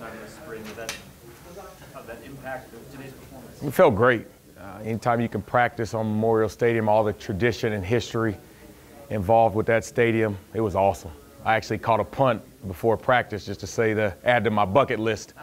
overtime this spring. How did that impact today's performance? It felt great. Anytime you can practice on Memorial Stadium, all the tradition and history involved with that stadium, it was awesome. I actually caught a punt before practice just to say add to my bucket list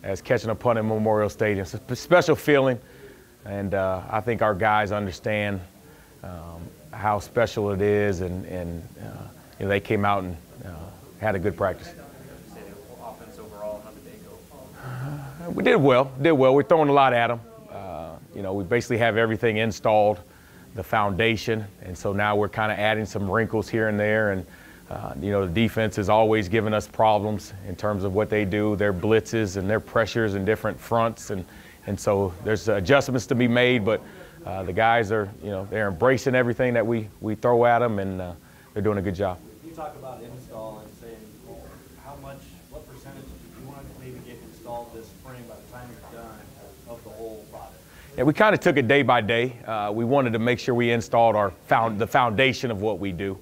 as catching a punt in Memorial Stadium. It's a special feeling, and I think our guys understand how special it is, and you know, they came out and had a good practice. Offense overall, how did they go? We did well. We're throwing a lot at them. You know, we basically have everything installed, the foundation, and so now we're kind of adding some wrinkles here and there. And you know, the defense is always giving us problems in terms of what they do, their blitzes and their pressures in different fronts, and so there's adjustments to be made. But the guys are, you know, they're embracing everything that we throw at them, and they're doing a good job. You talk about install and saying, well, what percentage do you want to maybe get installed this spring by the time you're done of the whole product? Yeah, we kind of took it day by day. We wanted to make sure we installed the foundation of what we do,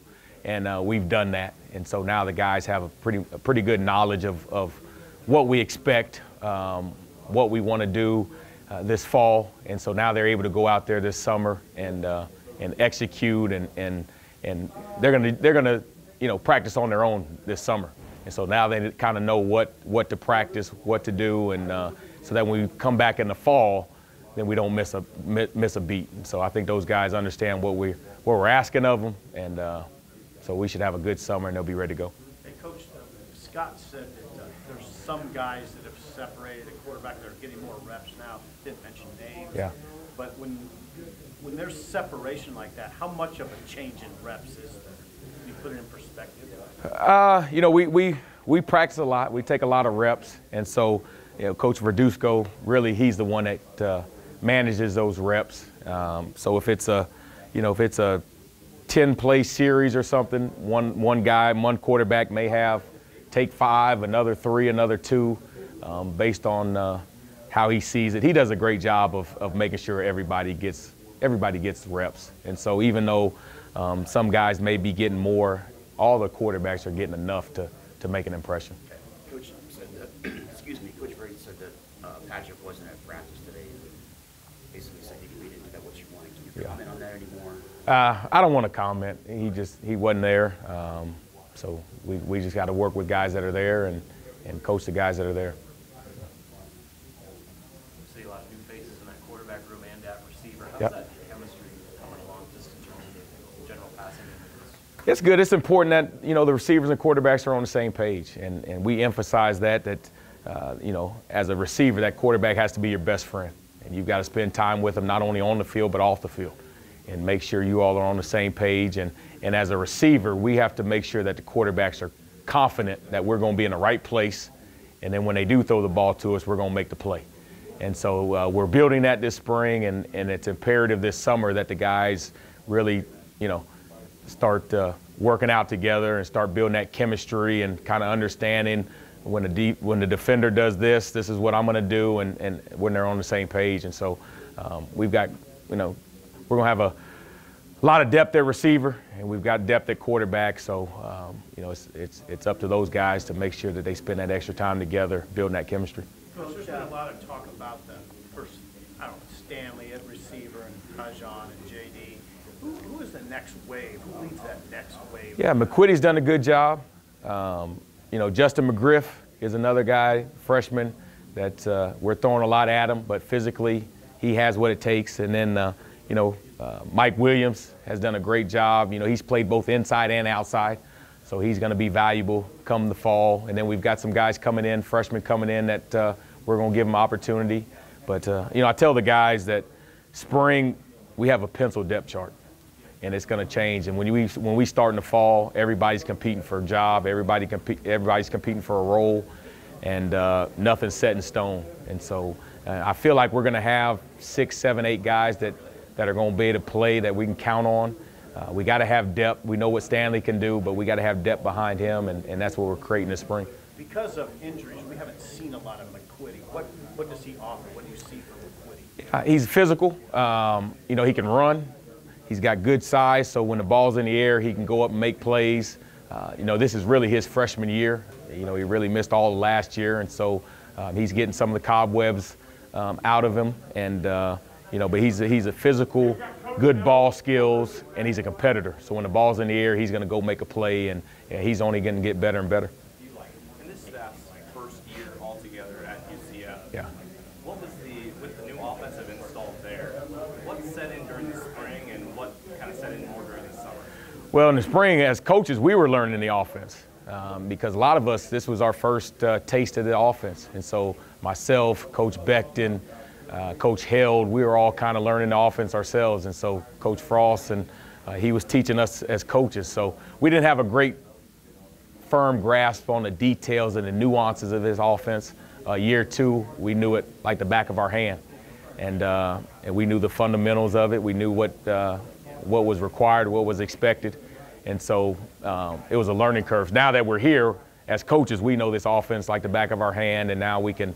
and we've done that. And so now the guys have a pretty good knowledge of what we expect, what we want to do this fall. And so now they're able to go out there this summer and execute, and they're gonna you know, practice on their own this summer. And so now they kind of know what to practice, what to do, and so that when we come back in the fall, then we don't miss a beat. And so I think those guys understand what we're asking of them, and so we should have a good summer, and they'll be ready to go. Hey, Coach, Scott said that there's some guys that have separated at quarterback that are getting more reps now. Didn't mention names. Yeah. But when there's separation like that, how much of a change in reps is there? Can you put it in perspective? You know, we practice a lot. We take a lot of reps, and so you know, Coach Verduzco, really, he's the one that manages those reps. So if it's a 10-play series or something, one quarterback may take 5, another 3, another 2, based on how he sees it. He does a great job of making sure everybody gets reps. And so even though some guys may be getting more, all the quarterbacks are getting enough to make an impression. Okay. Coach said that, excuse me, Coach Brady said that Patrick wasn't at practice today. Basically said he didn't get what you wanted. Can you comment on that anymore? I don't want to comment. He wasn't there. So we just got to work with guys that are there and coach the guys that are there. See a lot of new faces in that quarterback room and at receiver. How's Yep. that chemistry coming along just in terms of general passing? It's good. It's important that, you know, the receivers and quarterbacks are on the same page, and we emphasize that you know, as a receiver, that quarterback has to be your best friend, and you've got to spend time with them not only on the field but off the field, and make sure you all are on the same page. And as a receiver, we have to make sure that the quarterbacks are confident that we're going to be in the right place, and then when they do throw the ball to us, we're going to make the play. And so we're building that this spring, and it's imperative this summer that the guys really, you know, start working out together and start building that chemistry and kind of understanding when the defender does this is what I'm going to do, and when they're on the same page. And so we've got, you know, we're going to have a lot of depth at receiver, and we've got depth at quarterback. So you know, it's up to those guys to make sure that they spend that extra time together building that chemistry. Coach, there's been a lot of talk about the first, I don't know, Stanley at receiver and Kajan and JD. Who is the next wave? Who leads that next wave? Yeah, McQuitty's done a good job. You know, Justin McGriff is another guy, freshman, that we're throwing a lot at him, but physically he has what it takes. And then, you know, Mike Williams has done a great job. You know, he's played both inside and outside, so he's going to be valuable come the fall. And then we've got some guys coming in, freshmen coming in, that we're going to give them opportunity. But, you know, I tell the guys that spring we have a pencil depth chart, and it's going to change. And when we start in the fall, everybody's competing for a job, everybody's competing for a role, and nothing's set in stone. And so I feel like we're going to have 6, 7, 8 guys that are going to be able to play, that we can count on. We got to have depth. We know what Stanley can do, but we got to have depth behind him, and that's what we're creating this spring. Because of injuries, we haven't seen a lot of McQuitty. What does he offer? What do you see from McQuitty? He's physical. You know, he can run. He's got good size, so when the ball's in the air, he can go up and make plays. You know, this is really his freshman year. You know, he really missed all of last year, and so He's getting some of the cobwebs out of him, and but he's a physical, good ball skills, and he's a competitor. So when the ball's in the air, he's going to go make a play, and he's only going to get better and better. And this staff's first year altogether at UCF. Yeah. What was with the new offensive installed there? What set in during the spring, and what kind of set in more during the summer? Well, in the spring, as coaches, we were learning the offense because a lot of us, this was our first taste of the offense. And so myself, Coach Becton, Coach Held, we were all kind of learning the offense ourselves. And so Coach Frost, and he was teaching us as coaches. So we didn't have a great firm grasp on the details and the nuances of this offense. Year two, we knew it like the back of our hand. And we knew the fundamentals of it. We knew what was required, what was expected. And so it was a learning curve. Now that we're here as coaches, we know this offense like the back of our hand, and now we can,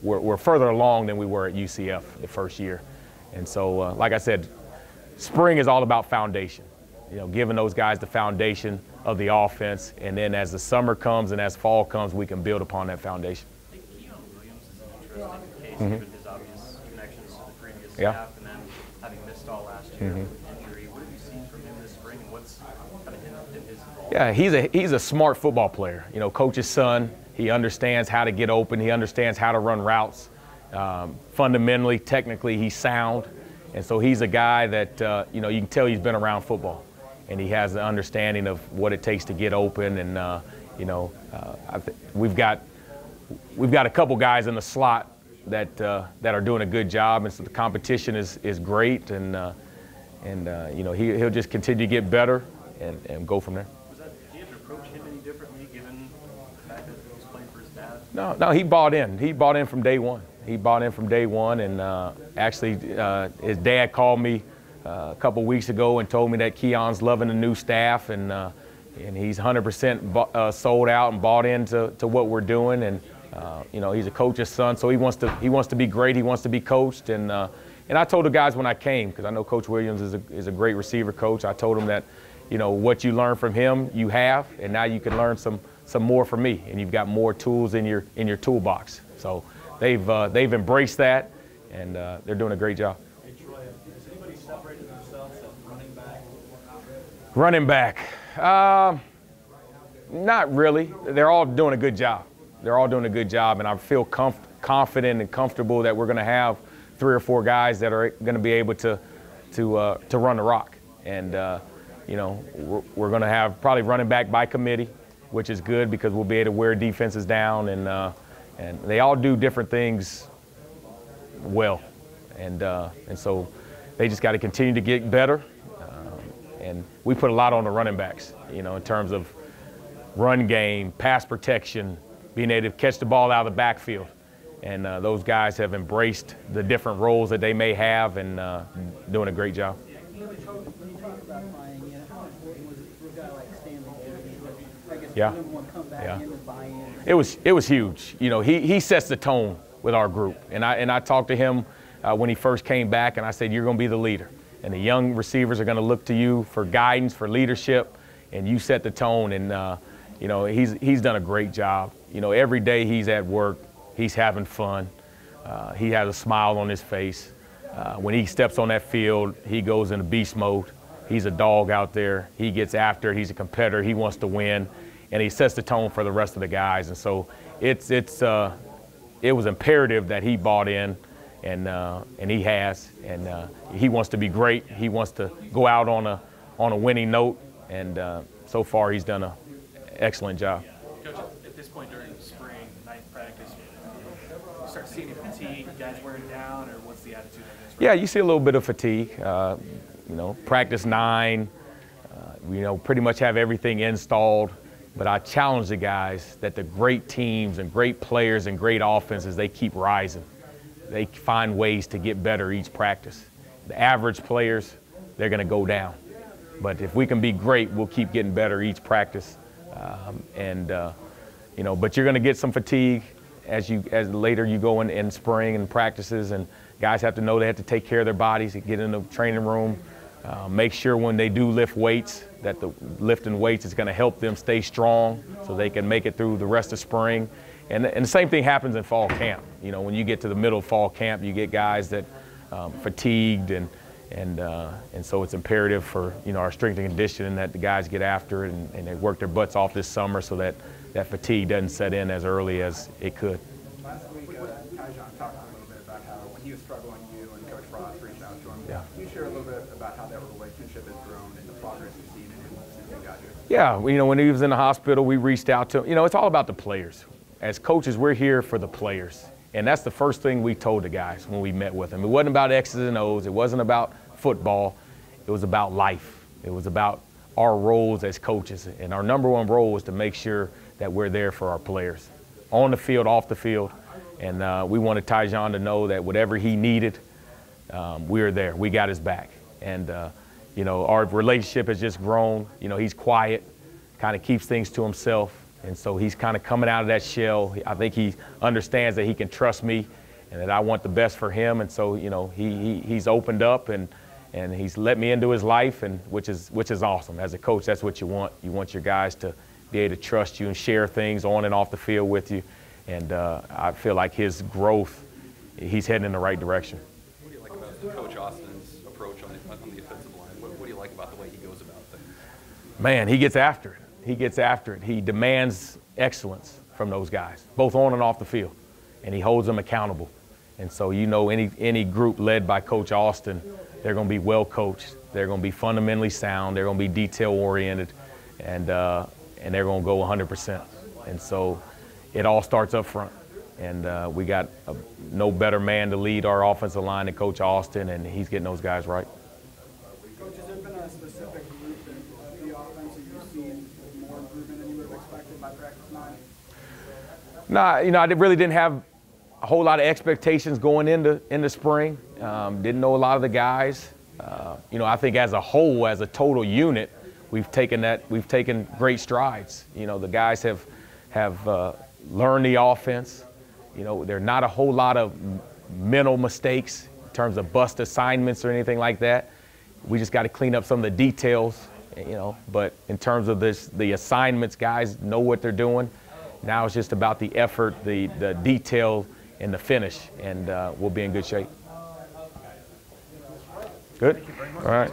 we're further along than we were at UCF the first year. And so, like I said, spring is all about foundation, giving those guys the foundation of the offense. And then as the summer comes and as fall comes, we can build upon that foundation. I think Keon Williams is an interesting case with his obvious connections to the previous Yeah. staff, and then having missed all last year with injury. What have you seen from him this spring, and what's kind of been his involvement? Yeah, he's a smart football player. Coach's son. He understands how to get open. He understands how to run routes. Fundamentally, technically, he's sound. And so he's a guy that, you can tell he's been around football. And he has the understanding of what it takes to get open. And, we've got a couple guys in the slot that are doing a good job. And so the competition is great. And he'll just continue to get better and go from there. Do you have to approach him any differently, given the fact that he's playing for his dad? No, he bought in. He bought in from day one. And actually his dad called me a couple weeks ago and told me that Keon's loving the new staff, and he's 100% sold out and bought into what we're doing. And he's a coach's son, so he wants to be great. He wants to be coached. And I told the guys when I came, because I know Coach Williams is a great receiver coach. I told him that what you learn from him, you have, and now you can learn some more from me, and you've got more tools in your toolbox. So they've embraced that, and they're doing a great job. Hey, Troy, has anybody separated themselves at running back? Running back, not really. They're all doing a good job. And I feel confident and comfortable that we're going to have 3 or 4 guys that are going to be able to run the rock. And we're going to have probably running back by committee, which is good because we'll be able to wear defenses down, and they all do different things well. And so they just got to continue to get better. And we put a lot on the running backs, in terms of run game, pass protection, being able to catch the ball out of the backfield. And those guys have embraced the different roles that they may have, and doing a great job. When you talk about buying in, how important was it for a guy like Stanley? I guess Yeah. the number one comeback Yeah. in the buy-in. It was huge. He sets the tone with our group. And I talked to him when he first came back, and I said, you're going to be the leader. And the young receivers are going to look to you for guidance, for leadership, and you set the tone. And, he's done a great job. Every day he's at work, he's having fun. He has a smile on his face. When he steps on that field, he goes into beast mode. He's a dog out there. He gets after it. He's a competitor. He wants to win. And he sets the tone for the rest of the guys. And so it was imperative that he bought in, and he has. And he wants to be great. He wants to go out on a winning note. And so far he's done an excellent job. Coach, at this point during spring, ninth practice, you start seeing fatigue, guys wearing down, or what's the attitude on this? Yeah, you see a little bit of fatigue. Practice 9, pretty much have everything installed. But I challenge the guys that the great teams and great players and great offenses, they keep rising. They find ways to get better each practice. The average players, they're going to go down. But if we can be great, we'll keep getting better each practice. But you're going to get some fatigue as later you go in spring and practices, and guys have to know they have to take care of their bodies, get in the training room, Make sure when they do lift weights that the lifting weights is going to help them stay strong so they can make it through the rest of spring. And the same thing happens in fall camp. You know, when you get to the middle of fall camp, you get guys that fatigued, and so it's imperative for, you know, our strength and conditioning that the guys get after it and they work their butts off this summer so that that fatigue doesn't set in as early as it could. Last week, Tyjon talked a little bit about how when he was struggling, you and Coach Frost reached out to him. Yeah. Can you share a little bit about how that relationship has grown and the progress you've seen in him since he got here? Yeah, you know, when he was in the hospital, we reached out to him. You know, it's all about the players. As coaches, we're here for the players. And that's the first thing we told the guys when we met with them. It wasn't about X's and O's. It wasn't about football. It was about life. It was about our roles as coaches. And our number one role was to make sure that we're there for our players, on the field, off the field. And we wanted Tyjon to know that whatever he needed, we were there. We got his back. And, you know, our relationship has just grown. You know, he's quiet, kind of keeps things to himself. And so he's kind of coming out of that shell. I think he understands that he can trust me and that I want the best for him. And so, you know, he's opened up and he's let me into his life, and which is awesome. As a coach, that's what you want. You want your guys to be able to trust you and share things on and off the field with you. And I feel like his growth, he's heading in the right direction. What do you like about Coach Austin's approach on the offensive line? What do you like about the way he goes about things? Man, he gets after it. He gets after it. He demands excellence from those guys, both on and off the field, and he holds them accountable. And so, you know, any group led by Coach Austin, they're going to be well coached. They're going to be fundamentally sound. They're going to be detail oriented, and they're going to go 100%. And so, it all starts up front. And we got no better man to lead our offensive line than Coach Austin, and he's getting those guys right. Coach, has there been a specific group in the offense that you've seen more improvement than you would have expected by practice 9? Nah, you know, I really didn't have a whole lot of expectations going into spring. Didn't know a lot of the guys. You know, I think as a whole, as a total unit, we've taken great strides. You know, the guys have learned the offense. You know, there are not a whole lot of mental mistakes in terms of bust assignments or anything like that. We just got to clean up some of the details, you know. But in terms of the assignments, guys know what they're doing. Now it's just about the effort, the detail, and the finish, and we'll be in good shape. Good? All right.